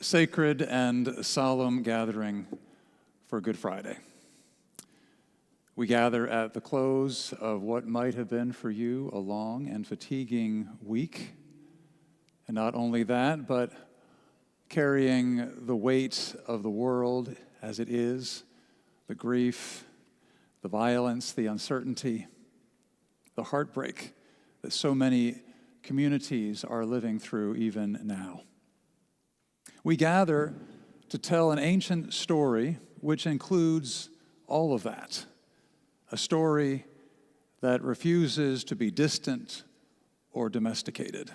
Sacred and solemn gathering for Good Friday. We gather at the close of what might have been for you a long and fatiguing week. And not only that, but carrying the weight of the world as it is, the grief, the violence, the uncertainty, the heartbreak that so many communities are living through even now. We gather to tell an ancient story which includes all of that, a story that refuses to be distant or domesticated.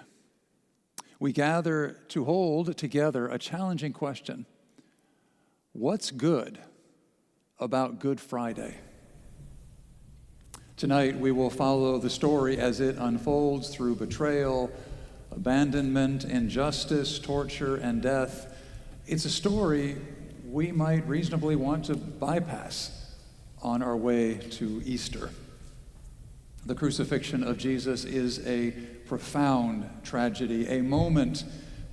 We gather to hold together a challenging question: what's good about Good Friday? Tonight we will follow the story as it unfolds through betrayal, abandonment, injustice, torture, and death. It's a story we might reasonably want to bypass on our way to Easter. The crucifixion of Jesus is a profound tragedy, a moment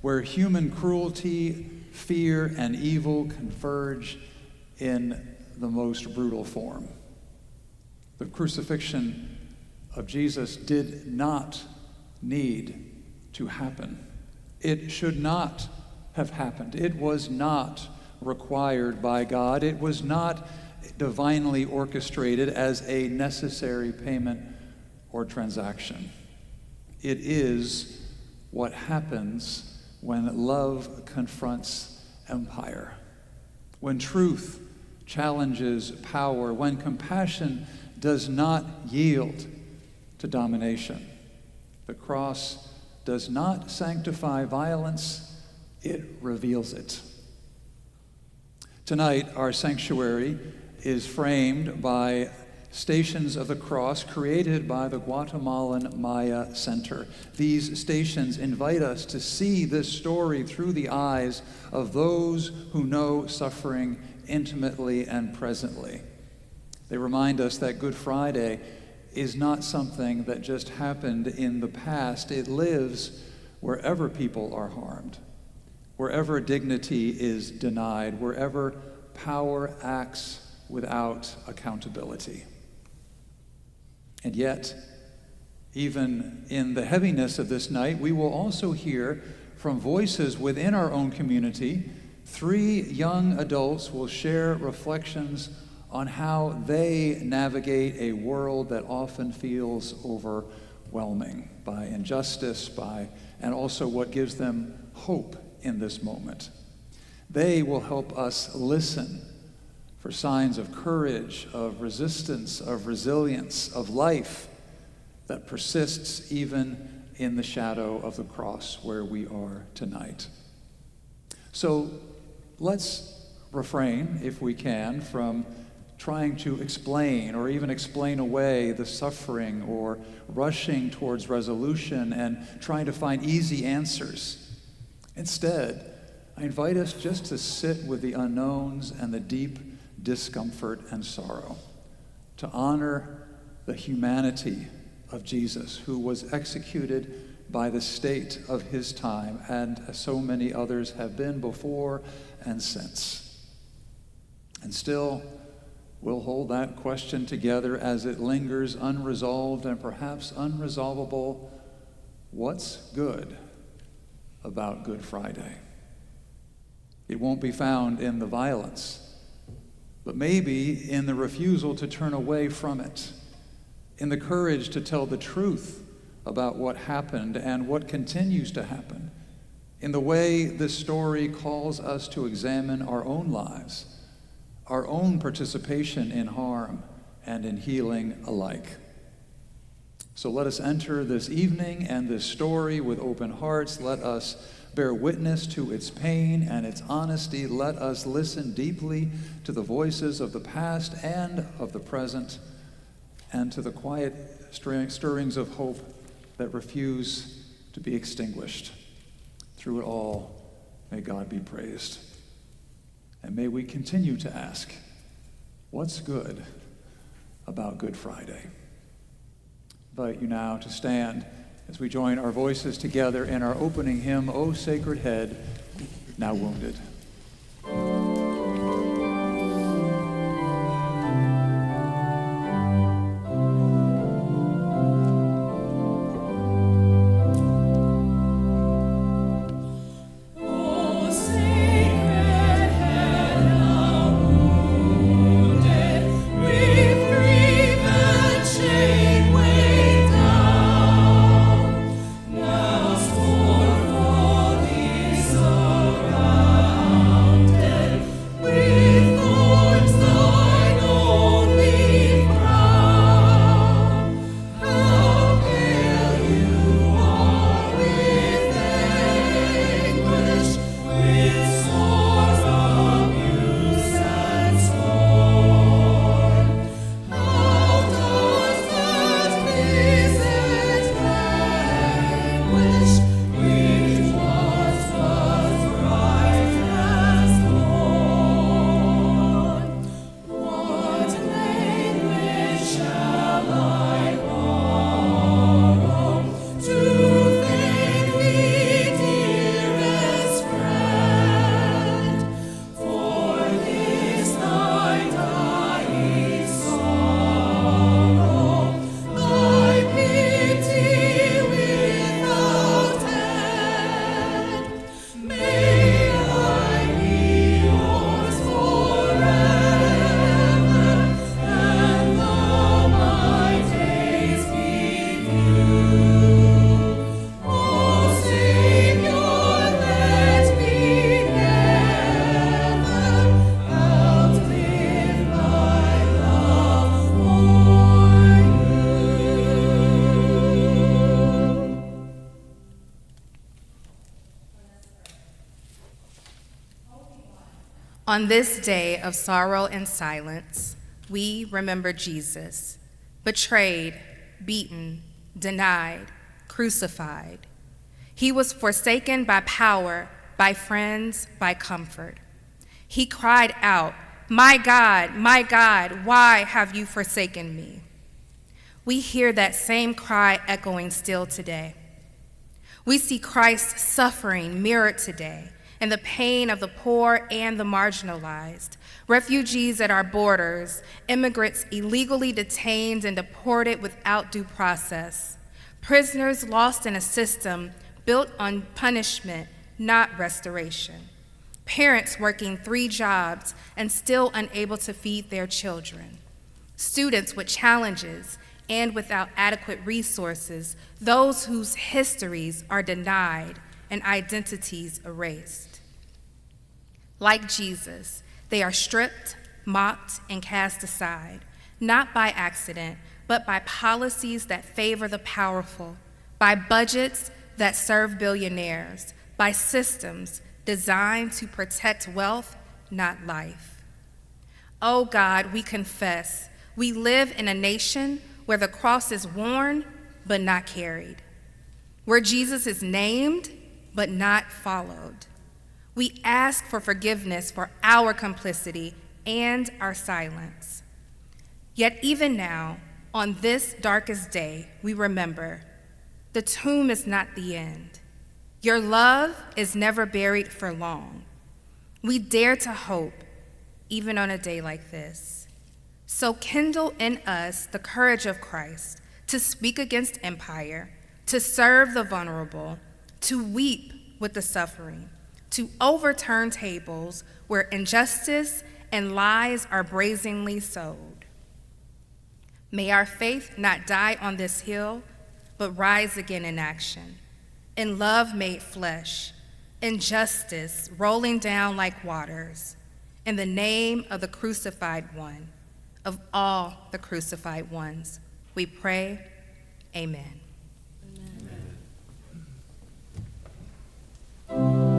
where human cruelty, fear, and evil converge in the most brutal form. The crucifixion of Jesus did not need to happen. It should not have happened. It was not required by God. It was not divinely orchestrated as a necessary payment or transaction. It is what happens when love confronts empire, when truth challenges power, when compassion does not yield to domination. The cross does not sanctify violence, it reveals it. Tonight, our sanctuary is framed by stations of the cross created by the Guatemalan Maya Center. These stations invite us to see this story through the eyes of those who know suffering intimately and presently. They remind us that Good Friday is not something that just happened in the past. It lives wherever people are harmed, wherever dignity is denied, wherever power acts without accountability. And yet, even in the heaviness of this night, we will also hear from voices within our own community. 3 young adults will share reflections on how they navigate a world that often feels overwhelming by injustice, and also what gives them hope in this moment. They will help us listen for signs of courage, of resistance, of resilience, of life that persists even in the shadow of the cross where we are tonight. So let's refrain, if we can, from trying to explain or even explain away the suffering or rushing towards resolution and trying to find easy answers. Instead, I invite us just to sit with the unknowns and the deep discomfort and sorrow, to honor the humanity of Jesus, who was executed by the state of his time, and as so many others have been before and since. And still, we'll hold that question together as it lingers unresolved and perhaps unresolvable. What's good about Good Friday? It won't be found in the violence, but maybe in the refusal to turn away from it, in the courage to tell the truth about what happened and what continues to happen, in the way this story calls us to examine our own lives, our own participation in harm and in healing alike. So let us enter this evening and this story with open hearts. Let us bear witness to its pain and its honesty. Let us listen deeply to the voices of the past and of the present, and to the quiet stirrings of hope that refuse to be extinguished. Through it all, may God be praised. And may we continue to ask, what's good about Good Friday? I invite you now to stand as we join our voices together in our opening hymn, O Sacred Head, now wounded. On this day of sorrow and silence, we remember Jesus, betrayed, beaten, denied, crucified. He was forsaken by power, by friends, by comfort. He cried out, my God, why have you forsaken me?" We hear that same cry echoing still today. We see Christ's suffering mirrored today in the pain of the poor and the marginalized, refugees at our borders, immigrants illegally detained and deported without due process, prisoners lost in a system built on punishment, not restoration, parents working 3 jobs and still unable to feed their children, students with challenges and without adequate resources, those whose histories are denied and identities erased. Like Jesus, they are stripped, mocked, and cast aside, not by accident, but by policies that favor the powerful, by budgets that serve billionaires, by systems designed to protect wealth, not life. Oh God, we confess, we live in a nation where the cross is worn, but not carried, where Jesus is named, but not followed. We ask for forgiveness for our complicity and our silence. Yet even now, on this darkest day, we remember the tomb is not the end. Your love is never buried for long. We dare to hope, even on a day like this. So kindle in us the courage of Christ to speak against empire, to serve the vulnerable, to weep with the suffering, to overturn tables where injustice and lies are brazenly sowed. May our faith not die on this hill, but rise again in action, in love made flesh, in justice rolling down like waters, in the name of the crucified one, of all the crucified ones. We pray, amen. Your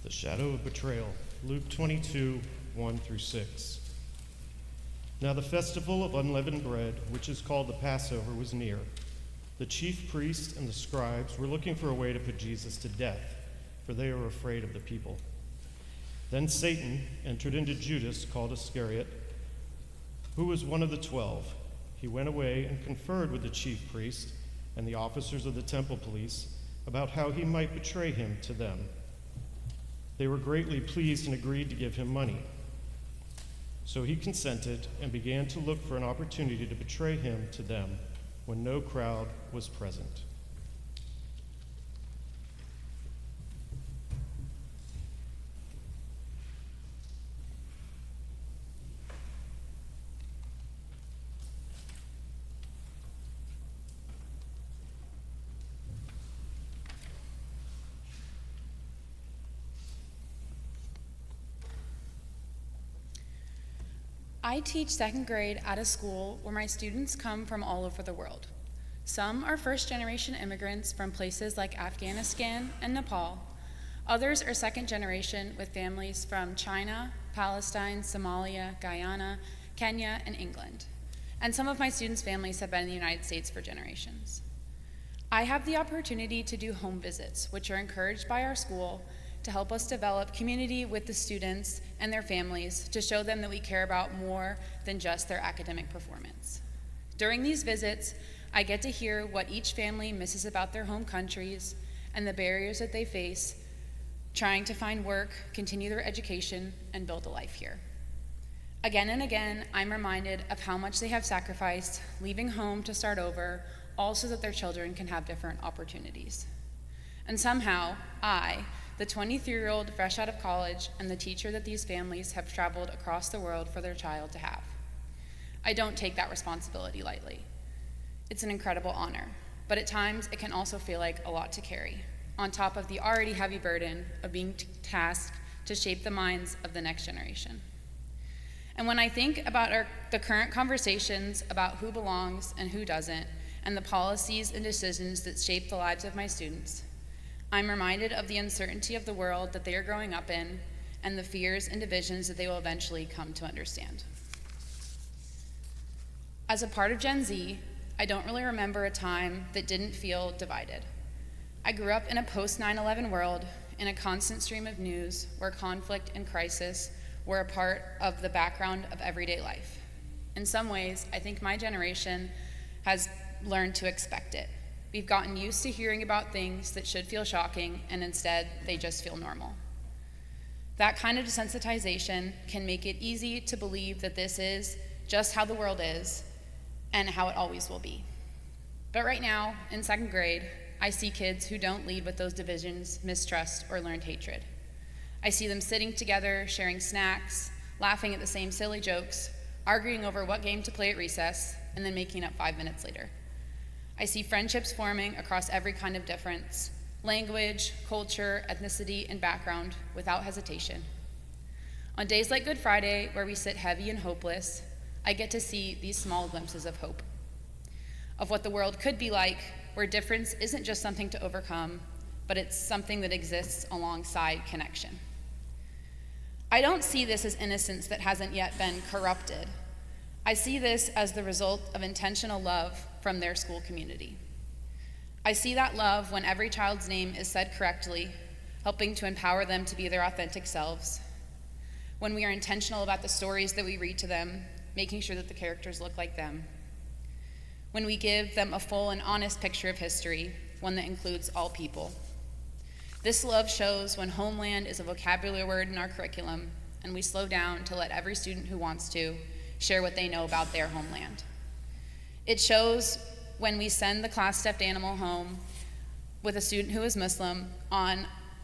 Shadow of betrayal, Luke 22, 1 through 6. Now the festival of unleavened bread, which is called the Passover, was near. The chief priests and the scribes were looking for a way to put Jesus to death, for they were afraid of the people. Then Satan entered into Judas, called Iscariot, who was one of the 12. He went away and conferred with the chief priests and the officers of the temple police about how he might betray him to them. They were greatly pleased and agreed to give him money. So he consented and began to look for an opportunity to betray him to them when no crowd was present. I teach second grade at a school where my students come from all over the world. Some are first-generation immigrants from places like Afghanistan and Nepal. Others are second generation with families from China, Palestine, Somalia, Guyana, Kenya, and England. And some of my students' families have been in the United States for generations. I have the opportunity to do home visits, which are encouraged by our school to help us develop community with the students and their families to show them that we care about more than just their academic performance. During these visits, I get to hear what each family misses about their home countries and the barriers that they face trying to find work, continue their education, and build a life here. Again and again, I'm reminded of how much they have sacrificed, leaving home to start over, all so that their children can have different opportunities. And somehow, I, the 23-year-old fresh out of college, and the teacher that these families have traveled across the world for their child to have. I don't take that responsibility lightly. It's an incredible honor, but at times it can also feel like a lot to carry, on top of the already heavy burden of being tasked to shape the minds of the next generation. And when I think about the current conversations about who belongs and who doesn't, and the policies and decisions that shape the lives of my students, I'm reminded of the uncertainty of the world that they are growing up in and the fears and divisions that they will eventually come to understand. As a part of Gen Z, I don't really remember a time that didn't feel divided. I grew up in a post-9/11 world, in a constant stream of news where conflict and crisis were a part of the background of everyday life. In some ways, I think my generation has learned to expect it. We've gotten used to hearing about things that should feel shocking, and instead, they just feel normal. That kind of desensitization can make it easy to believe that this is just how the world is and how it always will be. But right now, in second grade, I see kids who don't lead with those divisions, mistrust, or learned hatred. I see them sitting together, sharing snacks, laughing at the same silly jokes, arguing over what game to play at recess, and then making up 5 minutes later. I see friendships forming across every kind of difference, language, culture, ethnicity, and background without hesitation. On days like Good Friday, where we sit heavy and hopeless, I get to see these small glimpses of hope, of what the world could be like, where difference isn't just something to overcome, but it's something that exists alongside connection. I don't see this as innocence that hasn't yet been corrupted. I see this as the result of intentional love from their school community. I see that love when every child's name is said correctly, helping to empower them to be their authentic selves. When we are intentional about the stories that we read to them, making sure that the characters look like them. When we give them a full and honest picture of history, one that includes all people. This love shows when homeland is a vocabulary word in our curriculum, and we slow down to let every student who wants to share what they know about their homeland. It shows when we send the class stuffed animal home with a student who is Muslim,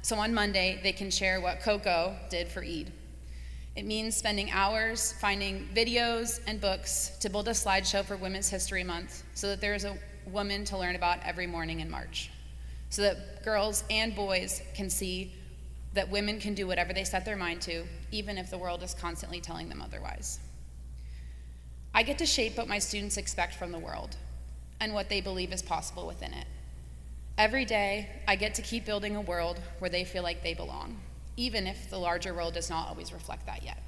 so on Monday they can share what Coco did for Eid. It means spending hours finding videos and books to build a slideshow for Women's History Month so that there is a woman to learn about every morning in March, so that girls and boys can see that women can do whatever they set their mind to, even if the world is constantly telling them otherwise. I get to shape what my students expect from the world and what they believe is possible within it. Every day, I get to keep building a world where they feel like they belong, even if the larger world does not always reflect that yet.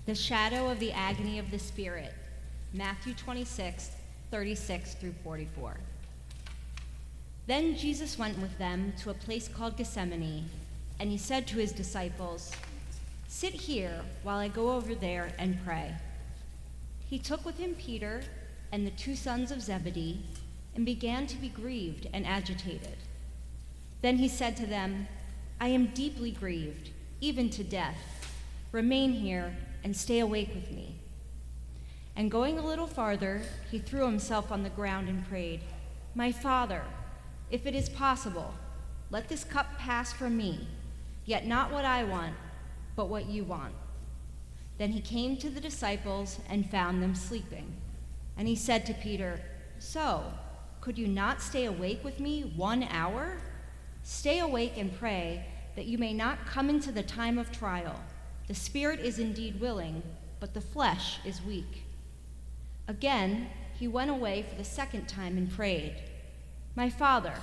The shadow of the agony of the Spirit, Matthew 26, 36 through 44. Then Jesus went with them to a place called Gethsemane, and he said to his disciples, "Sit here while I go over there and pray." He took with him Peter and the 2 sons of Zebedee and began to be grieved and agitated. Then he said to them, "I am deeply grieved, even to death. Remain here and stay awake with me." And going a little farther, he threw himself on the ground and prayed, "My Father, if it is possible, let this cup pass from me, yet not what I want, but what you want." Then he came to the disciples and found them sleeping. And he said to Peter, "So, could you not stay awake with me 1 hour? Stay awake and pray, that you may not come into the time of trial. The spirit is indeed willing, but the flesh is weak." Again, he went away for the 2nd time and prayed, "My Father,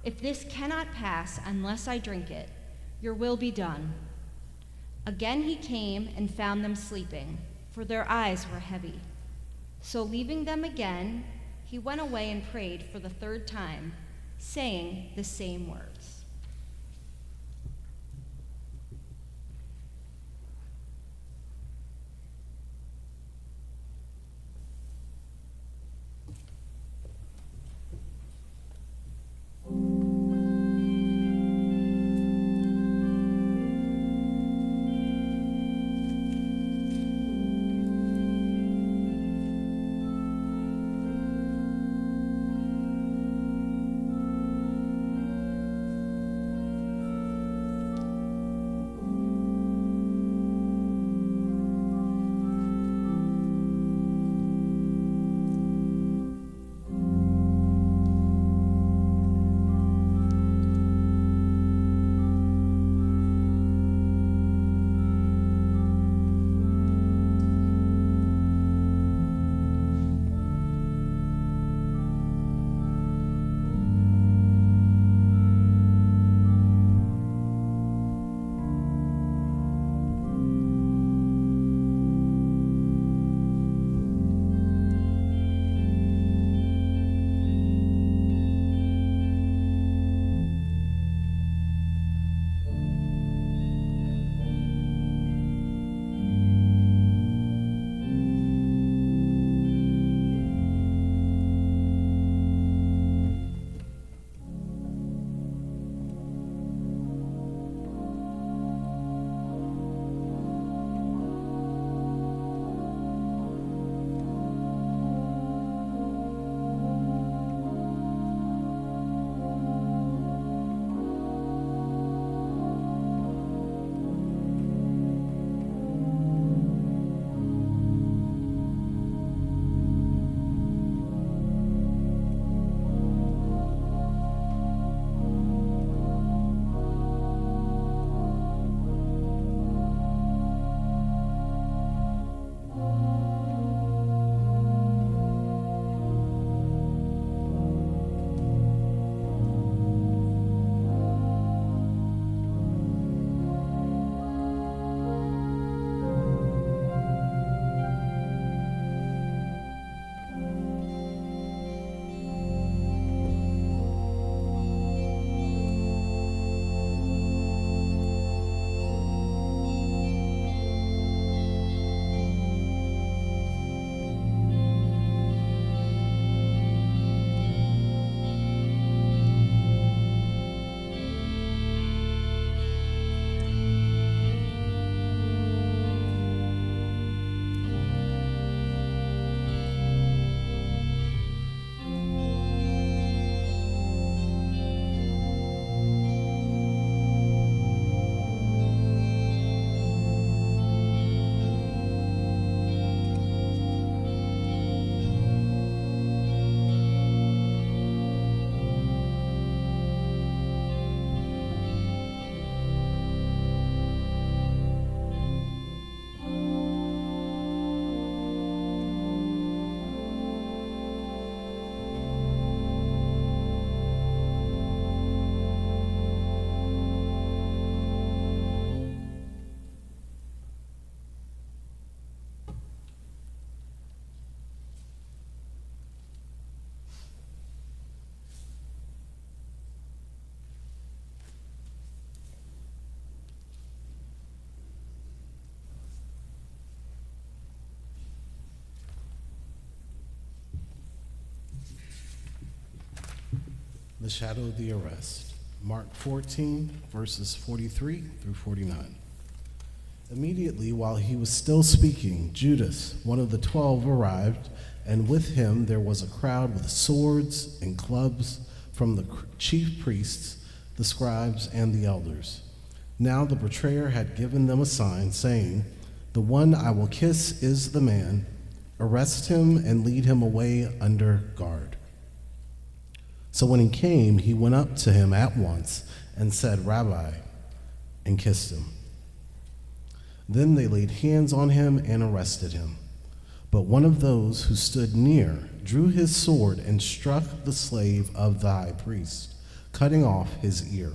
if this cannot pass unless I drink it, your will be done." Again he came and found them sleeping, for their eyes were heavy. So leaving them again, he went away and prayed for the 3rd time, saying the same words. The shadow of the arrest. Mark 14, verses 43 through 49. Immediately while he was still speaking, Judas, one of the 12, arrived, and with him there was a crowd with swords and clubs from the chief priests, the scribes, and the elders. Now the betrayer had given them a sign, saying, "The one I will kiss is the man. Arrest him and lead him away under guard." So when he came, he went up to him at once and said, "Rabbi," and kissed him. Then they laid hands on him and arrested him. But one of those who stood near drew his sword and struck the slave of the high priest, cutting off his ear.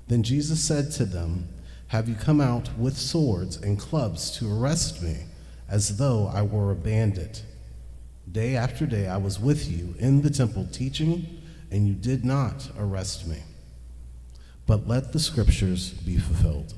Then Jesus said to them, "Have you come out with swords and clubs to arrest me, as though I were a bandit? Day after day I was with you in the temple teaching, and you did not arrest me. But let the scriptures be fulfilled."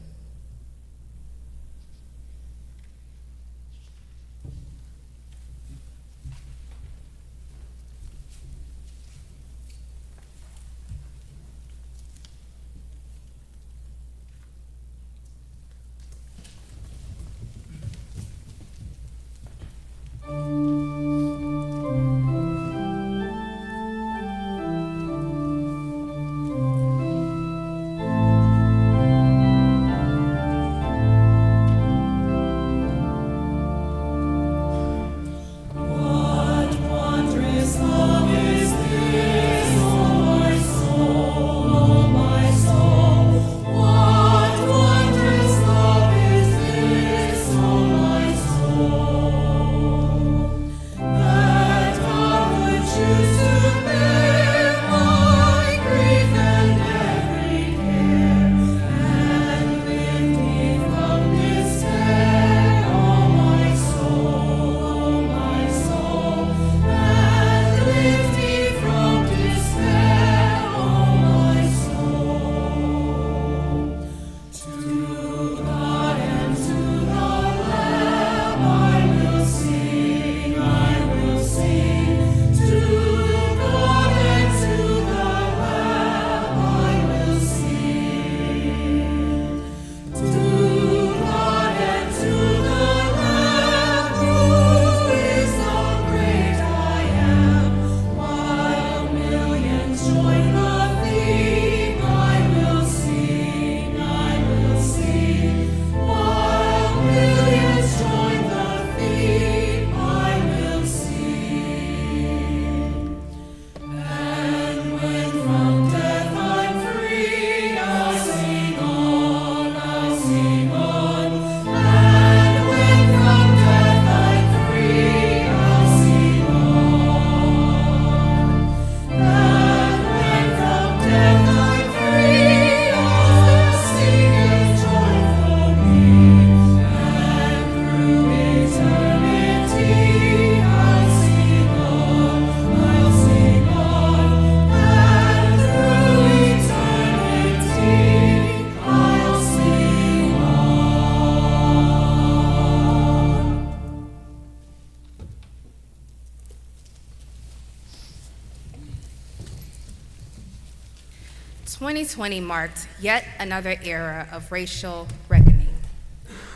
"2020 marked yet another era of racial reckoning.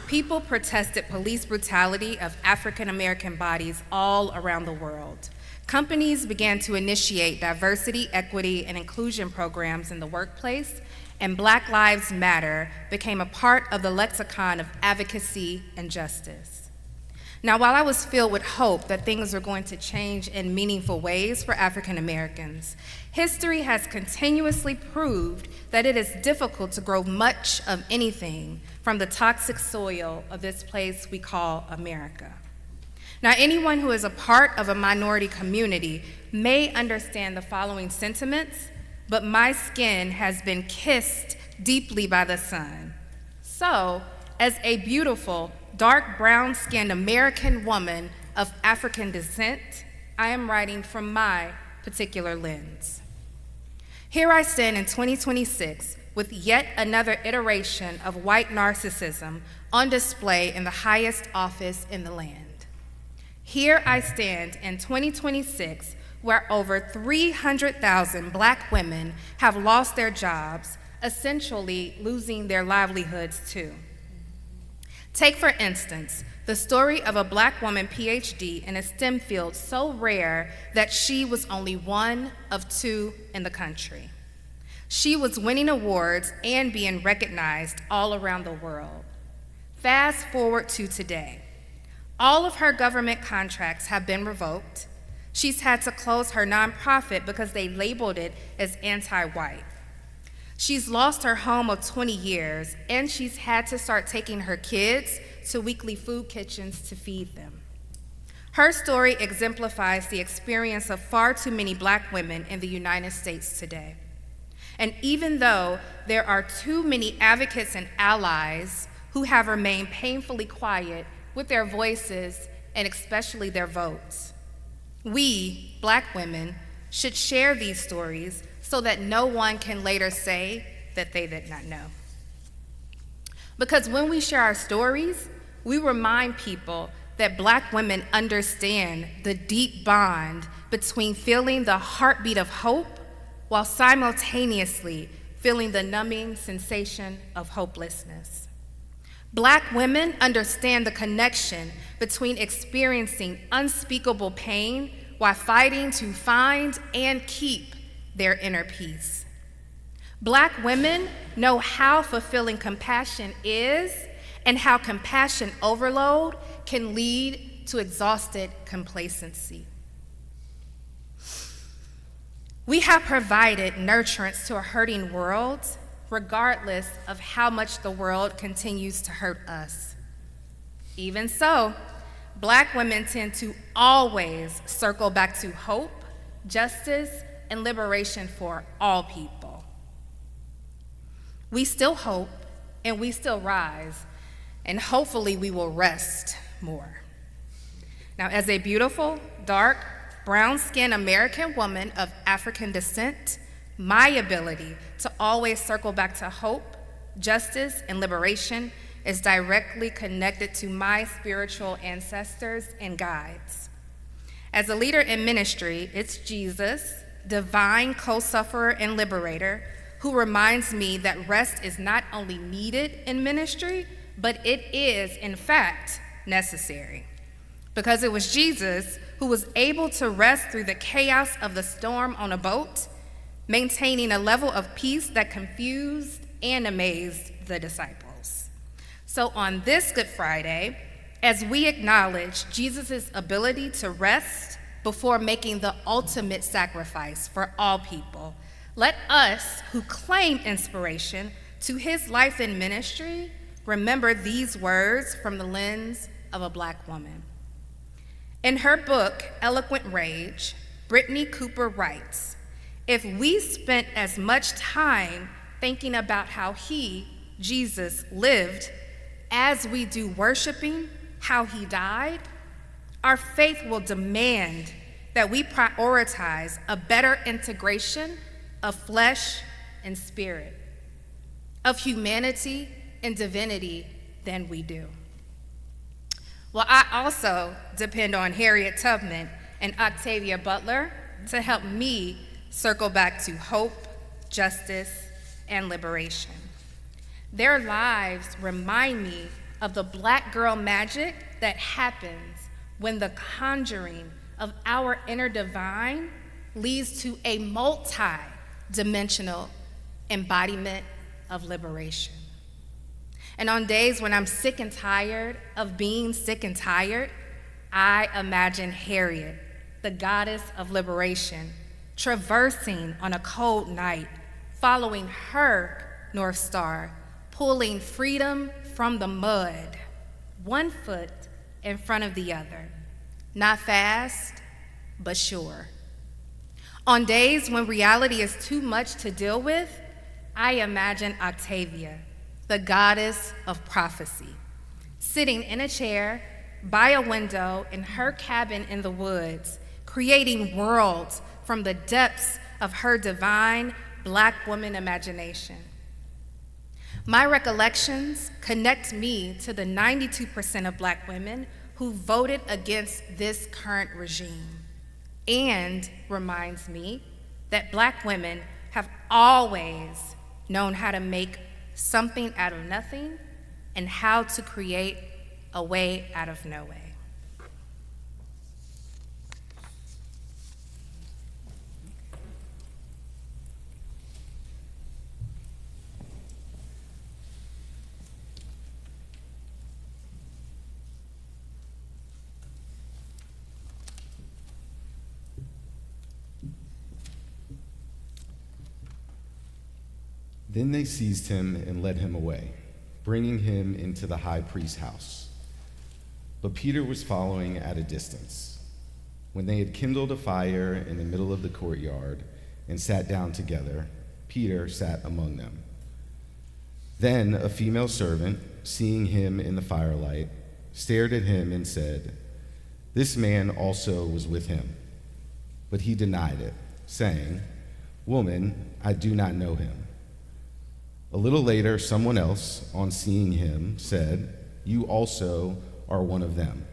People protested police brutality of African American bodies all around the world. Companies began to initiate diversity, equity, and inclusion programs in the workplace, and Black Lives Matter became a part of the lexicon of advocacy and justice. Now, while I was filled with hope that things were going to change in meaningful ways for African Americans, history has continuously proved that it is difficult to grow much of anything from the toxic soil of this place we call America. Now, anyone who is a part of a minority community may understand the following sentiments, but my skin has been kissed deeply by the sun. So, as a beautiful, dark brown-skinned American woman of African descent, I am writing from my particular lens. Here I stand in 2026 with yet another iteration of white narcissism on display in the highest office in the land. Here I stand in 2026 where over 300,000 Black women have lost their jobs, essentially losing their livelihoods too. Take, for instance, the story of a Black woman PhD in a STEM field so rare that she was only one of two in the country. She was winning awards and being recognized all around the world. Fast forward to today. All of her government contracts have been revoked. She's had to close her nonprofit because they labeled it as anti-white. She's lost her home of 20 years, and she's had to start taking her kids to weekly food kitchens to feed them. Her story exemplifies the experience of far too many Black women in the United States today. And even though there are too many advocates and allies who have remained painfully quiet with their voices and especially their votes, we, Black women, should share these stories so that no one can later say that they did not know. Because when we share our stories, we remind people that Black women understand the deep bond between feeling the heartbeat of hope while simultaneously feeling the numbing sensation of hopelessness. Black women understand the connection between experiencing unspeakable pain while fighting to find and keep their inner peace. Black women know how fulfilling compassion is and how compassion overload can lead to exhausted complacency. We have provided nurturance to a hurting world, regardless of how much the world continues to hurt us. Even so, Black women tend to always circle back to hope, justice, and liberation for all people. We still hope and we still rise, and hopefully we will rest more. Now, as a beautiful, dark, brown-skinned American woman of African descent, my ability to always circle back to hope, justice, and liberation is directly connected to my spiritual ancestors and guides. As a leader in ministry, it's Jesus, divine co-sufferer and liberator, who reminds me that rest is not only needed in ministry, but it is, in fact, necessary. Because it was Jesus who was able to rest through the chaos of the storm on a boat, maintaining a level of peace that confused and amazed the disciples. So on this Good Friday, as we acknowledge Jesus' ability to rest before making the ultimate sacrifice for all people, let us who claim inspiration to his life and ministry remember these words from the lens of a Black woman. In her book, Eloquent Rage, Brittany Cooper writes, "If we spent as much time thinking about how he, Jesus, lived as we do worshiping how he died, our faith will demand that we prioritize a better integration of flesh and spirit, of humanity and divinity than we do." Well, I also depend on Harriet Tubman and Octavia Butler to help me circle back to hope, justice, and liberation. Their lives remind me of the Black girl magic that happens when the conjuring of our inner divine leads to a multi-dimensional embodiment of liberation. And on days when I'm sick and tired of being sick and tired, I imagine Harriet, the goddess of liberation, traversing on a cold night, following her North Star, pulling freedom from the mud, one foot in front of the other, not fast, but sure. On days when reality is too much to deal with, I imagine Octavia, the goddess of prophecy, sitting in a chair by a window in her cabin in the woods, creating worlds from the depths of her divine Black woman imagination. My recollections connect me to the 92% of Black women who voted against this current regime. and reminds me that Black women have always known how to make something out of nothing and how to create a way out of no way. Then they seized him and led him away, bringing him into the high priest's house. But Peter was following at a distance. When they had kindled a fire in the middle of the courtyard and sat down together, Peter sat among them. Then a female servant, seeing him in the firelight, stared at him and said, "This man also was with him." But he denied it, saying, "Woman, I do not know him." A little later, someone else, on seeing him, said, "You also are one of them."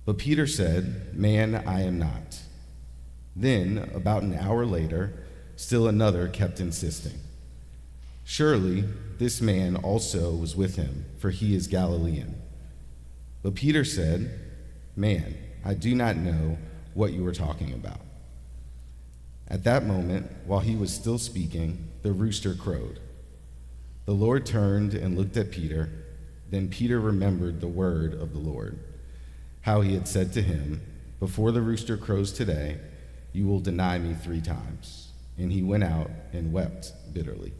But Peter said, "Man, I am not." Then, about an hour later, still another kept insisting, "Surely this man also was with him, for he is Galilean." But Peter said, "Man, I do not know what you are talking about." At that moment, while he was still speaking, the rooster crowed. The Lord turned and looked at Peter. Then Peter remembered the word of the Lord, how he had said to him, "Before the rooster crows today, you will deny me 3 times." And he went out and wept bitterly.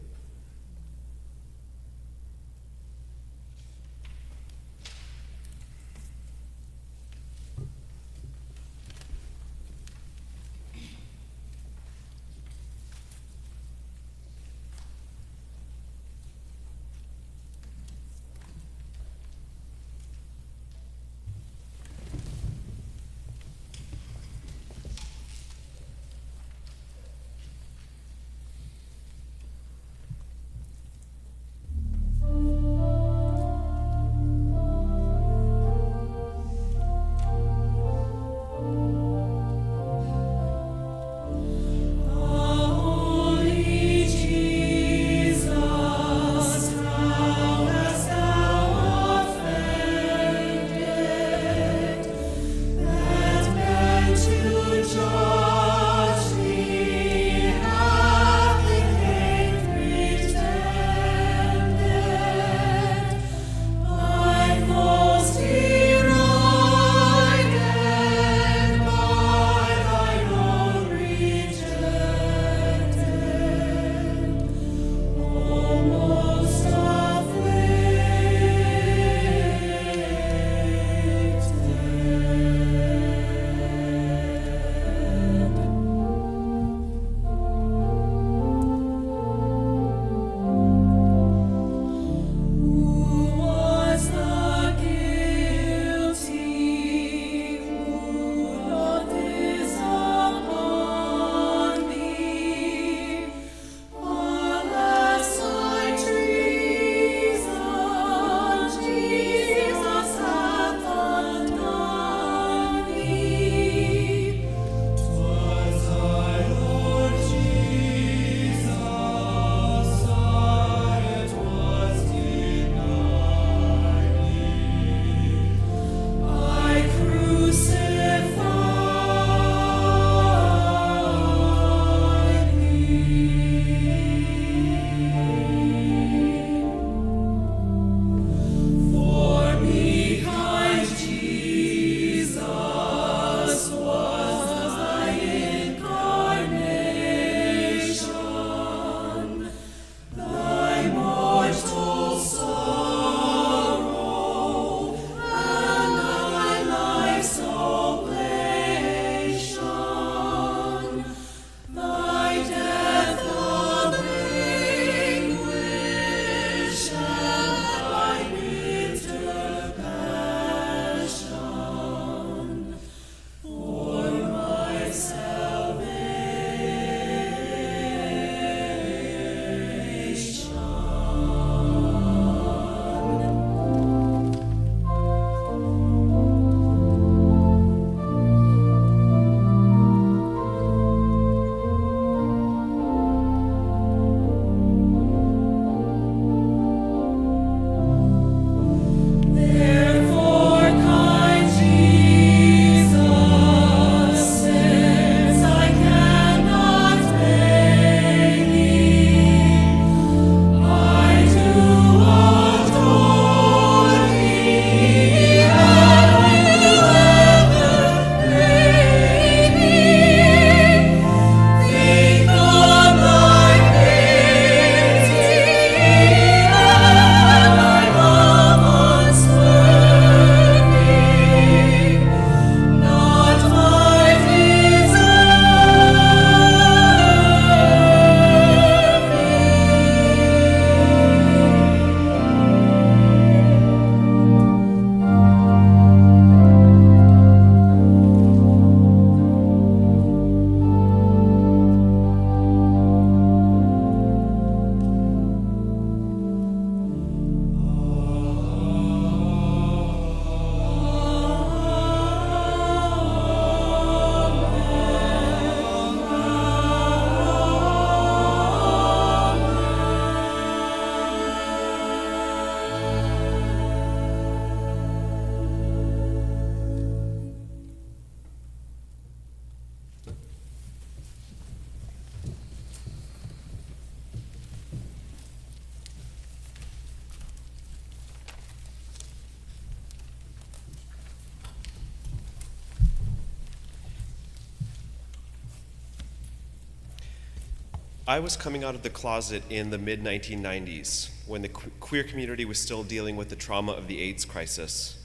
I was coming out of the closet in the mid-1990s when the queer community was still dealing with the trauma of the AIDS crisis.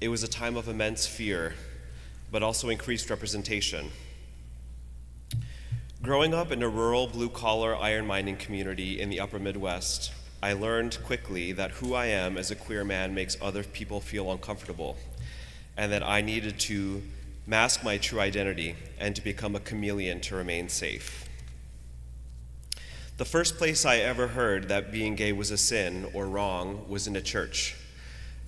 It was a time of immense fear, but also increased representation. Growing up in a rural blue-collar iron mining community in the upper Midwest, I learned quickly that who I am as a queer man makes other people feel uncomfortable, and that I needed to mask my true identity and to become a chameleon to remain safe. The first place I ever heard that being gay was a sin or wrong was in a church,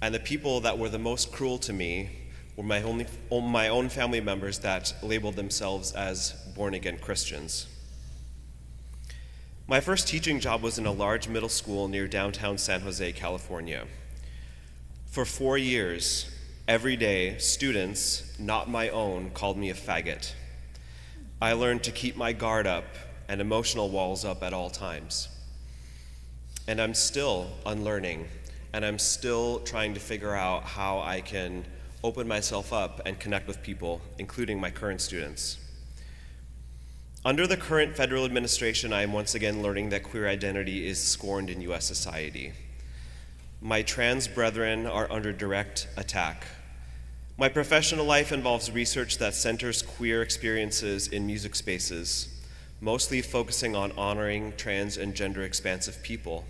and the people that were the most cruel to me were my own family members that labeled themselves as born-again Christians. My first teaching job was in a large middle school near downtown San Jose, California. For 4 years, every day, students, not my own, called me a faggot. I learned to keep my guard up and emotional walls up at all times. And I'm still unlearning, and I'm still trying to figure out how I can open myself up and connect with people, including my current students. Under the current federal administration, I am once again learning that queer identity is scorned in U.S. society. My trans brethren are under direct attack. My professional life involves research that centers queer experiences in music spaces, mostly focusing on honoring trans and gender expansive people.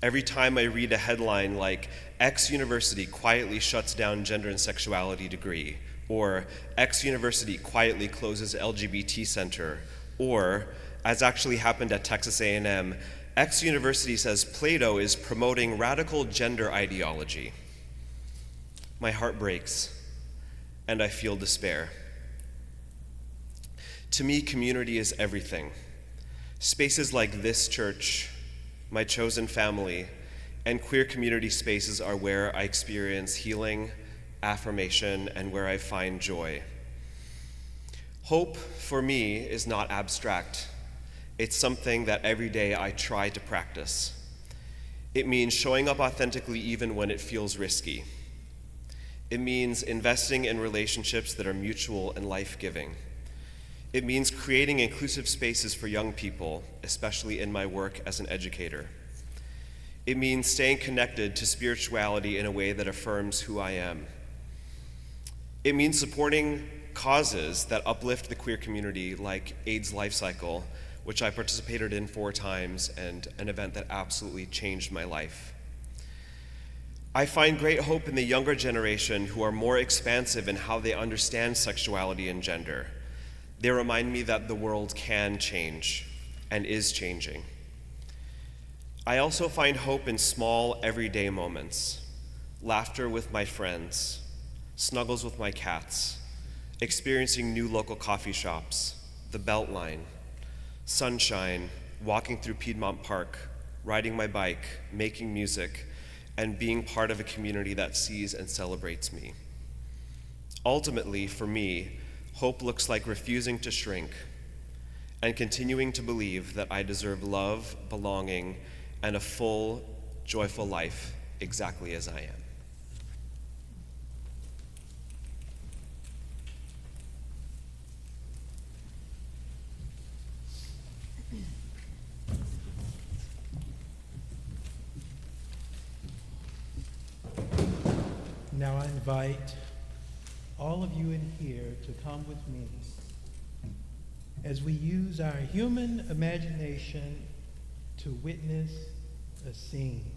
Every time I read a headline like, X university quietly shuts down gender and sexuality degree, or X university quietly closes LGBT center, or, as actually happened at Texas A&M, X university says Plato is promoting radical gender ideology, my heart breaks, and I feel despair. To me, community is everything. Spaces like this church, my chosen family, and queer community spaces are where I experience healing, affirmation, and where I find joy. Hope, for me, is not abstract. It's something that every day I try to practice. It means showing up authentically even when it feels risky. It means investing in relationships that are mutual and life-giving. It means creating inclusive spaces for young people, especially in my work as an educator. It means staying connected to spirituality in a way that affirms who I am. It means supporting causes that uplift the queer community, like AIDS Life Cycle, which I participated in 4 times, and an event that absolutely changed my life. I find great hope in the younger generation who are more expansive in how they understand sexuality and gender. They remind me that the world can change and is changing. I also find hope in small, everyday moments. Laughter with my friends, snuggles with my cats, experiencing new local coffee shops, the Beltline, sunshine, walking through Piedmont Park, riding my bike, making music, and being part of a community that sees and celebrates me. Ultimately, for me, hope looks like refusing to shrink and continuing to believe that I deserve love, belonging, and a full, joyful life exactly as I am. Now I invite all of you in here to come with me as we use our human imagination to witness a scene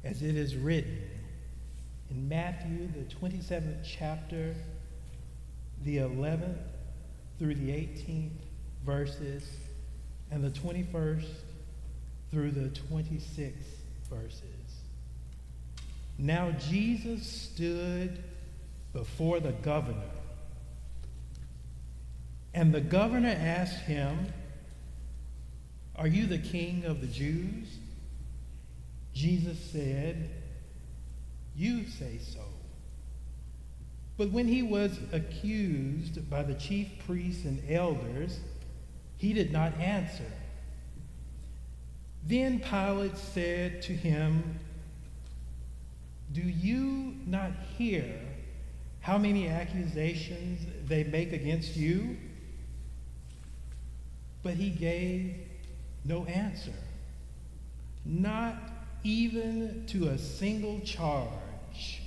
as it is written in Matthew, the 27th chapter, the 11th through the 18th verses, and the 21st through the 26th verses. Now Jesus stood before the governor, and the governor asked him, "Are you the king of the Jews?" Jesus said, "You say so." But when he was accused by the chief priests and elders, he did not answer. Then Pilate said to him, "Do you not hear how many accusations they make against you?" But he gave no answer, not even to a single charge,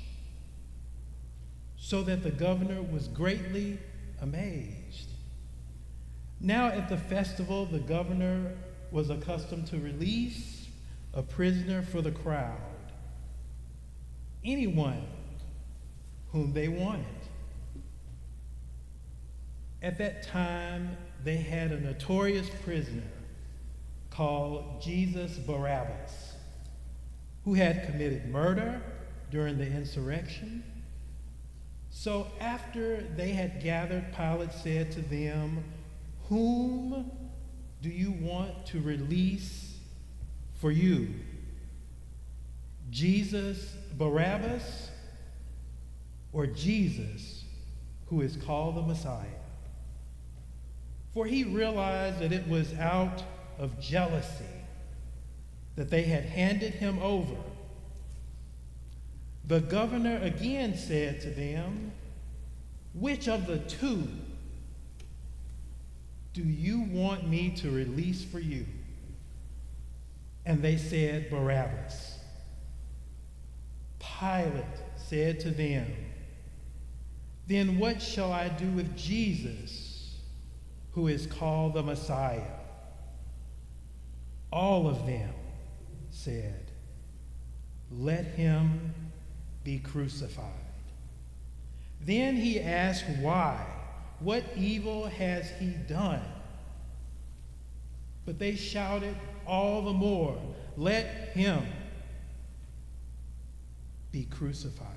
so that the governor was greatly amazed. Now at the festival, the governor was accustomed to release a prisoner for the crowd, anyone whom they wanted. At that time, they had a notorious prisoner called Jesus Barabbas, who had committed murder during the insurrection. So after they had gathered, Pilate said to them, "Whom do you want to release for you? Jesus Barabbas or Jesus, who is called the Messiah?" For he realized that it was out of jealousy that they had handed him over. The governor again said to them, "Which of the two do you want me to release for you?" And they said, "Barabbas." Pilate said to them, "Then what shall I do with Jesus, who is called the Messiah?" All of them said, "Let him be crucified." Then he asked, "Why? What evil has he done?" But they shouted all the more, "Let him be crucified."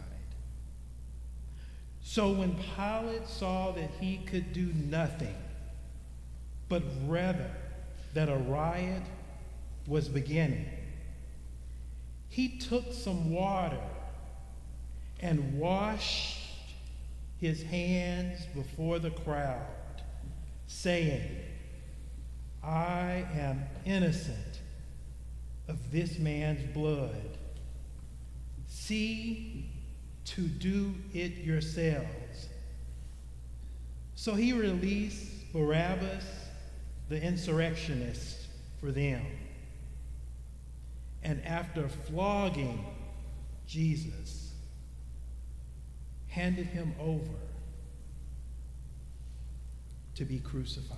So when Pilate saw that he could do nothing, but rather that a riot was beginning, he took some water and washed his hands before the crowd, saying, "I am innocent of this man's blood. See to do it yourselves." So he released Barabbas, the insurrectionist, for them. And after flogging Jesus, handed him over to be crucified.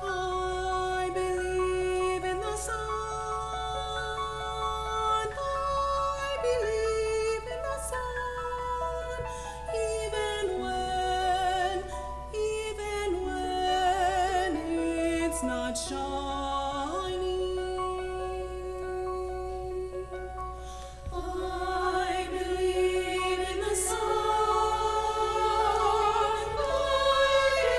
I believe in the Son. I believe in the Son. Even when it's not shining. I believe in the Son. I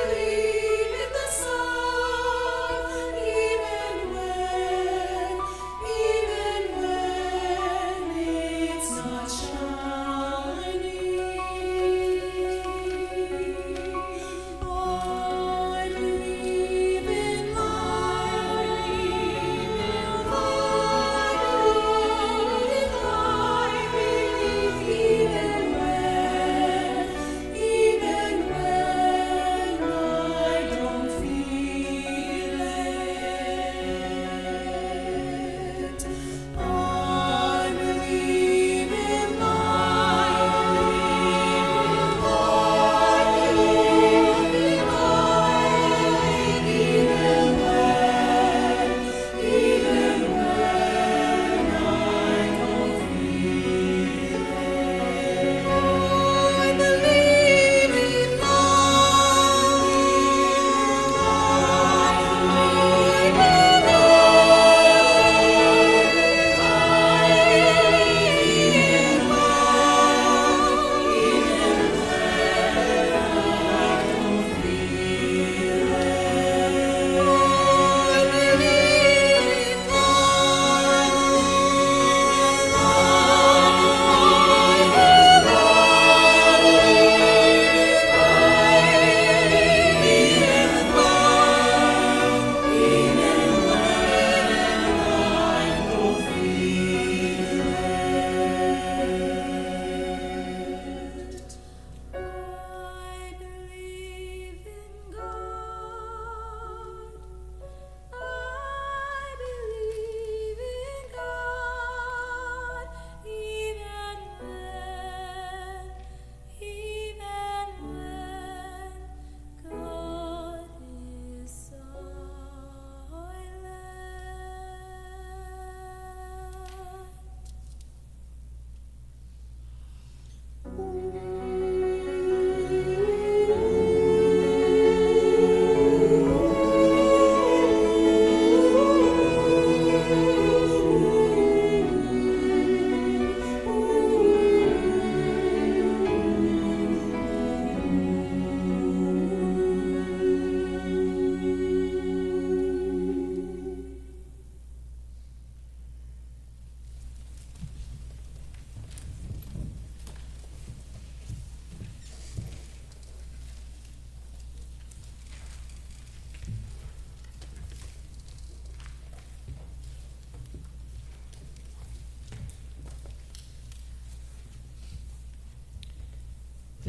believe in the Son. Even when it's not shining. I believe in light.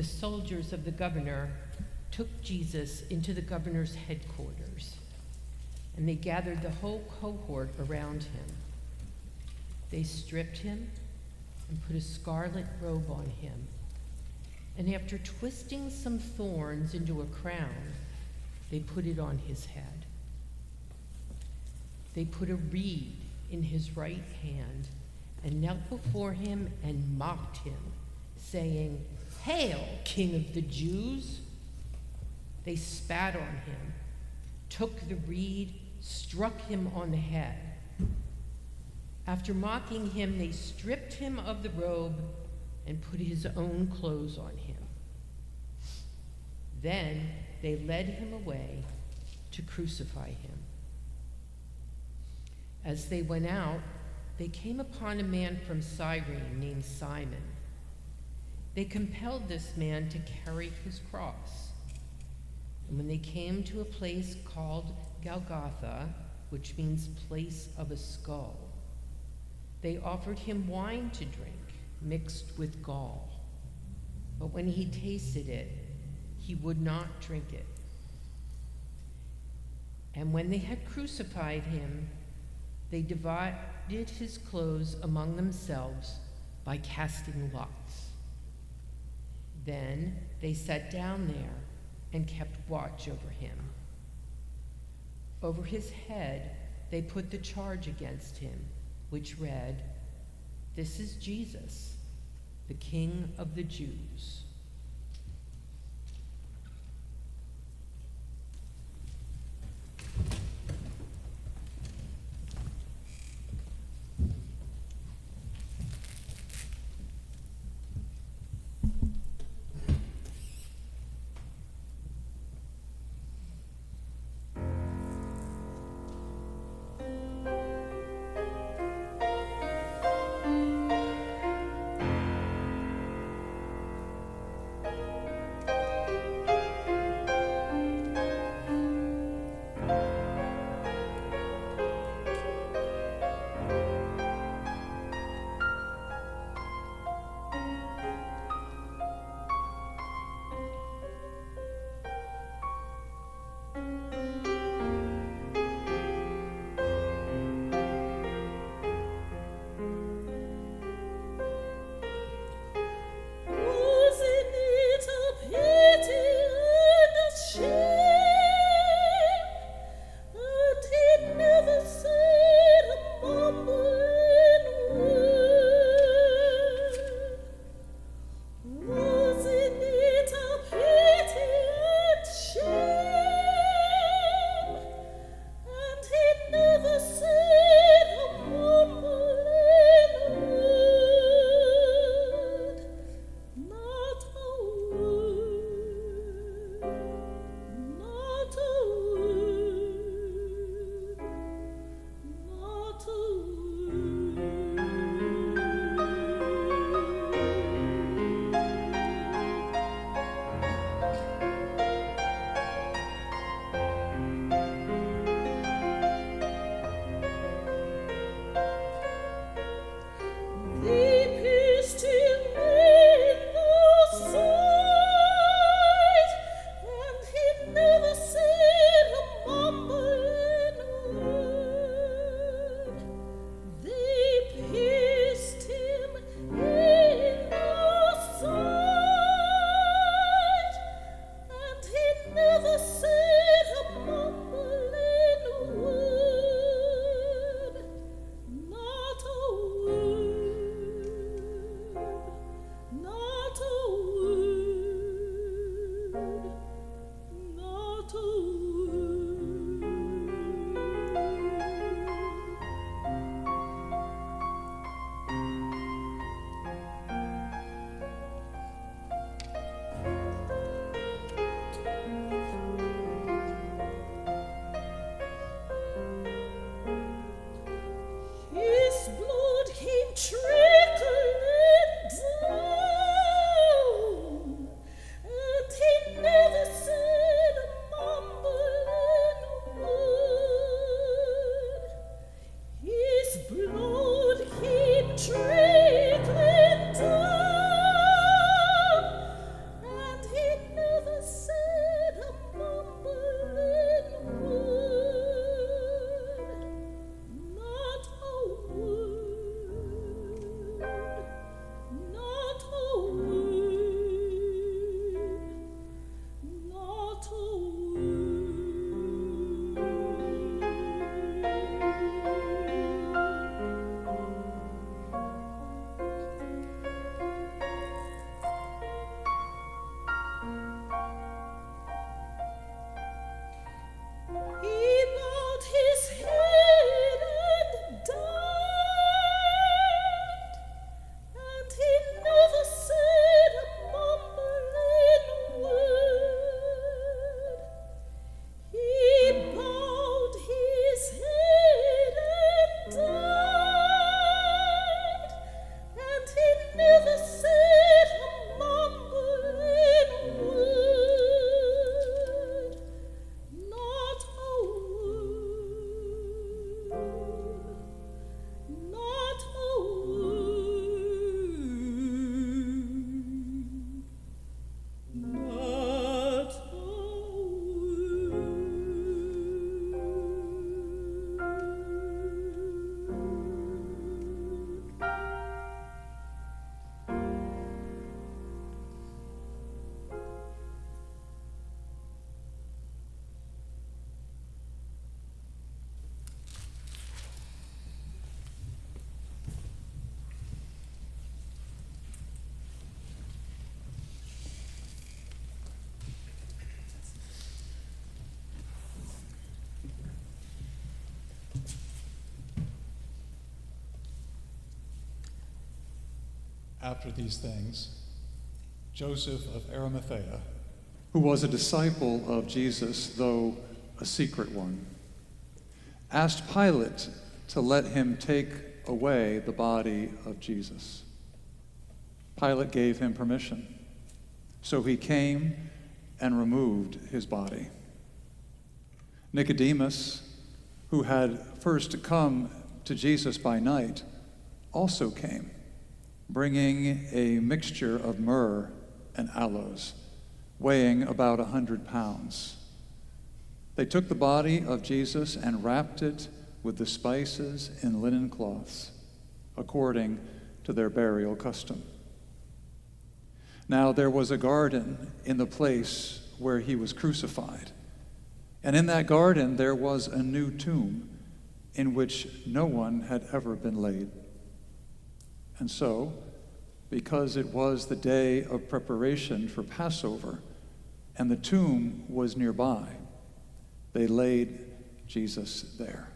the soldiers of the governor took Jesus into the governor's headquarters, and they gathered the whole cohort around him. They stripped him and put a scarlet robe on him, and after twisting some thorns into a crown, they put it on his head. They put a reed in his right hand and knelt before him and mocked him, saying, "Hail, King of the Jews!" They spat on him, took the reed, struck him on the head. After mocking him, they stripped him of the robe and put his own clothes on him. Then they led him away to crucify him. As they went out, they came upon a man from Cyrene named Simon. They compelled this man to carry his cross. And when they came to a place called Golgotha, which means place of a skull, they offered him wine to drink mixed with gall. But when he tasted it, he would not drink it. And when they had crucified him, they divided his clothes among themselves by casting lots. Then they sat down there and kept watch over him. Over his head they put the charge against him, which read, "This is Jesus, the King of the Jews." after these things, Joseph of Arimathea, who was a disciple of Jesus, though a secret one, asked Pilate to let him take away the body of Jesus. Pilate gave him permission, so he came and removed his body. Nicodemus, who had first come to Jesus by night, also came, bringing a mixture of myrrh and aloes, weighing about 100 pounds. They took the body of Jesus and wrapped it with the spices in linen cloths, according to their burial custom. Now there was a garden in the place where he was crucified, and in that garden there was a new tomb in which no one had ever been laid. And so, because it was the day of preparation for Passover, and the tomb was nearby, they laid Jesus there.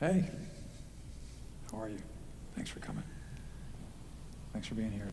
Hey, how are you? Thanks for coming. Thanks for being here.